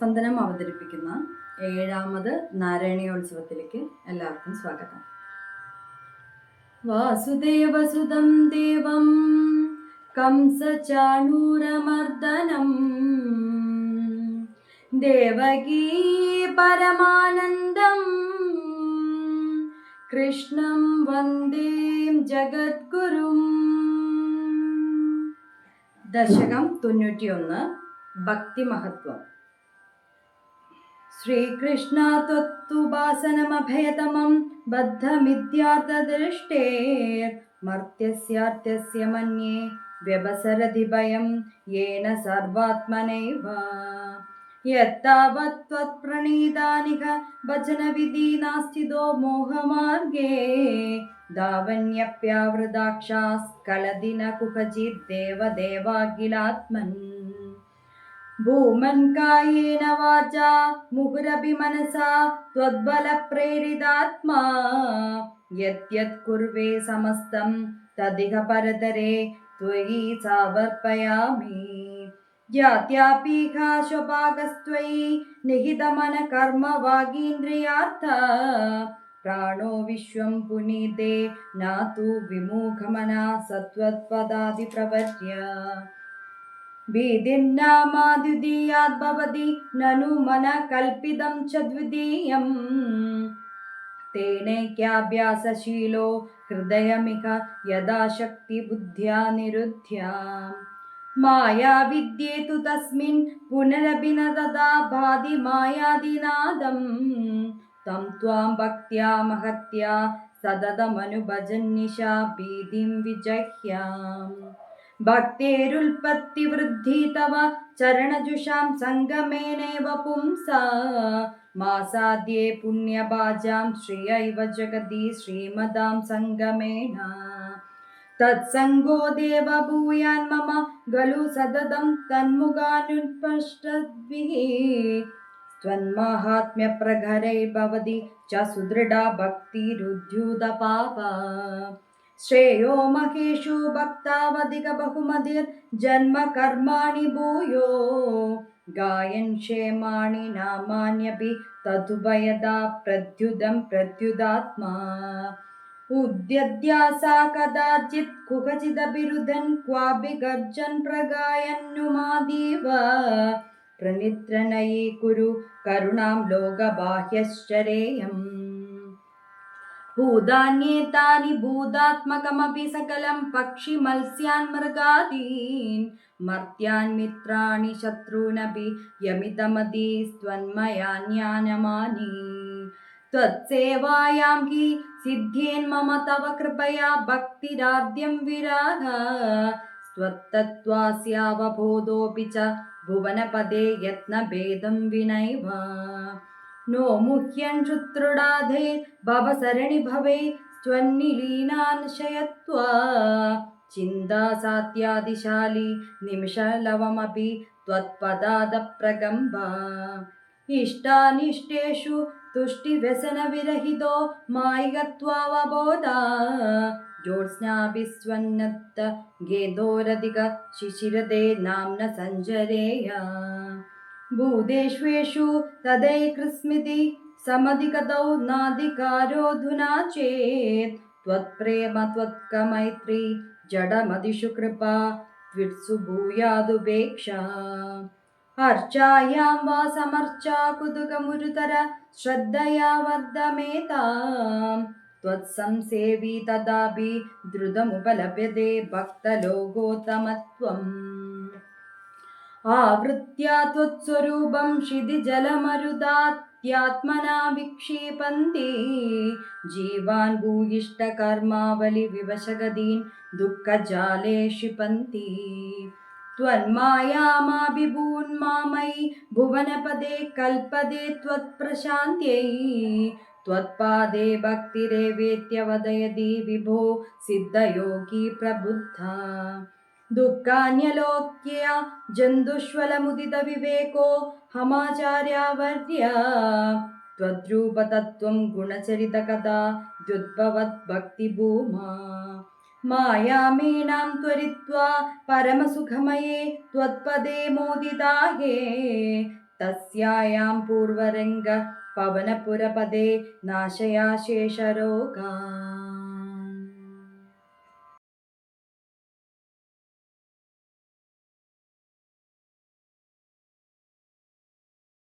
സ്പന്ദനം അവതരിപ്പിക്കുന്ന 7ാമത് നാരായണീയോത്സവത്തിലേക്ക് എല്ലാവർക്കും സ്വാഗതം. വാസുദേവസുതം ദേവം കംസചാണൂരമർദ്ദനം ദേവകീ പരമാനന്ദം കൃഷ്ണം വന്ദേ ജഗദ്ഗുരും. ദശകം 91. ഭക്തിമഹത്വം. ശ്രീകൃഷ്ണ ത്വത്തുപാസനമഭയതമം ബദ്ധമിഥ്യാർത്ഥദൃഷ്ടേർ മർത്യസ്യാർത്ഥ്യസ്യ മന്യേ വ്യവസരതി ഭയം യേന സർവാത്മനൈവ യത്താവത് ത്വത്പ്രണീതാനിഹ ഭജനവിധി നാസ്തിദോ മോഹമാർഗേ ധാവന്യപ്യാവൃതാക്ഷാസ്കലദിന കുഹചിദ്ദേവദേവാഖിലാത്മൻ ഭൂമൻ കായേന വാചാ മുഹുരഭി മനസാ ത്വദ്ബലപ്രേരിതാത്മാ യദ്യത് കുർവേ സമസ്തം തദിഹ പരതരേ ത്വയി സമർപ്പയാമി. യാത്യാപീഹാശ്വപാകസ്ത്വയി നിഹിതമന കർമ്മ വാഗീന്ദ്രിയാർത്ഥ പ്രാണോ വിശ്വം പുനീതേ നാതു വിമുഖമനാ സത്വത്പദാദിപ്രവർയ ഭീതിർനാമാദ്വിതീയാദ് ഭവതി നനു മന കൽപ്പിതം ച ദ്വിതീയം തേനൈക്യാഭ്യാസശീലോ ഹൃദയമിഹ യഥാശക്തി ബുദ്ധ്യാ നിരുദ്ധ്യ മായാവിദ്യേതു തസ്മിൻ പുനരപി ന തഥാ ഭാതി മായാദിനാദം തം ത്വാം ഭക്ത്യാ മഹത്യാ സതതമനുഭജന്നിശാ ഭീതിം വിജഹ്യാം. ഭക്തേരുൽപത്തിവൃദ്ധി തവ ചരണജുഷാം സംഗമേനൈവ പുംസാ മാസാദ്യേ പുണ്യഭാജാം ശ്രിയൈവ ജഗതി ശ്രീമതാം സംഗമേന തത്സംഗോ ദേവ ഭൂയാൻ മമ ഖലു സതതം തന്മുഖാനുപഷ്ടദ്ഭിഃ ത്വന്മാഹാത്മ്യപ്രഖരൈർഭവതി ച സുദൃഢാ ഭക്തിരുദ്ധ്യൂതപാപ ശ്രേയോ മഹേഷു ഭക്താവധിക ബഹുമതിർ ജന്മ കർമാണി ഭൂയോ ഗായൻ ക്ഷേമാണി നാമാന്യപി തതുഭയദാ പ്രദ്യുതം പ്രദ്യുതാത്മാ ഉദ്യദ്യാസാ കദാചിത് കുഹചിദഭിരുധൻ ക്വാപി ഗർജൻ പ്രഗായന്നുമാദീവ പ്രനിത്രനയീ കുരു കരുണാം ലോകബാഹ്യശ്ചരേയം. ഭൂതാന്യേതാനി ഭൂതാത്മകമപി സകലം പക്ഷി മത്സ്യാൻ മൃഗാദീൻ മർത്യാൻ മിത്രാണി ശത്രൂനപി യമിതമതീസ്ത്വന്മയാന്യാനമാനി ത്വത്സേവായാം ഹി സിദ്ധ്യേൻ മമ തവ കൃപയാ ഭക്തിരാദ്യം വിരാഗ സ്വത്തത്വാസ്യാവബോധോപി ച ഭുവനപദേ യത്നഭേദം വിനൈവ നോ മുഹ്യൻ ശുത്രുടാധേ ഭവസരണി ഭവേ സ്വന്നിലീനാശയത്വാ ചിന്താ സാത്യാദിശാലി നിമിഷലവമപി ത്വത്പദാദപ്രകമ്പ ഇഷ്ടാനിഷ്ടേഷു തുഷ്ടിവ്യസനവിരഹിതോ മായികത്വാവബോധാ ജ്യോത്സ്നാഭിസ്വന്നത്ത ഗേദോരധിക ശിശിരദേ നാംന സഞ്ചരേയ ഭൂതേഷ്വേഷു തദൈകൃസ്മിതി സമധികതൗ നാധികാരോധുനാ ചേത് ത്വത്പ്രേമ ത്വത്കമൈത്രീ ജഡമതിഷു കൃപാ ത്വിത്സു ഭൂയാദുപേക്ഷ അർച്ചായാം വാ സമർച്ചാ കുതുകമുരുതര ശ്രദ്ധയാ വർദ്ധമേതാം ത്വത്സംസേവി തദാപി ദ്രുതമുപലഭ്യതേ ഭക്തലോകോത്തമത്വം ആവൃത്യാ ത്വത്സ്വരൂപം ക്ഷിതിജലമരുതാത്യാത്മനാ വിക്ഷേപന്തി ജീവാൻ ഭൂയിഷ്ടകർമാവലി വിവശഗതീൻ ദുഃഖജാലേ ക്ഷിപന്തി ത്വന്മായാമാഭിഭൂന്മാമയി ഭുവനപദേ കൽപദേ ത്വത്പ്രശാന്ത്यै ത്വത്പാദേ ഭക്തിരേവേത്യവദയതി വിഭോ സിദ്ധയോഗി പ്രബുദ്ധ ദുഃഖാന്യലോക്യ ജന്തുഷ്വലമുദിത വിവേകോ ഹമാചാര്യാവർയ ത്വദ്രൂപതത്വം ഗുണചരിത കഥാ ദ്യുദ്ഭവത് ഭക്തിഭൂമാ മായാമേനാം ത്വരിത്വാ പരമസുഖമയേ ത്വത്പദേ മോദിതാഹേ तस्यायां पूर्वरङ्ग पवनपुरपदे नाशया शेषरोगाः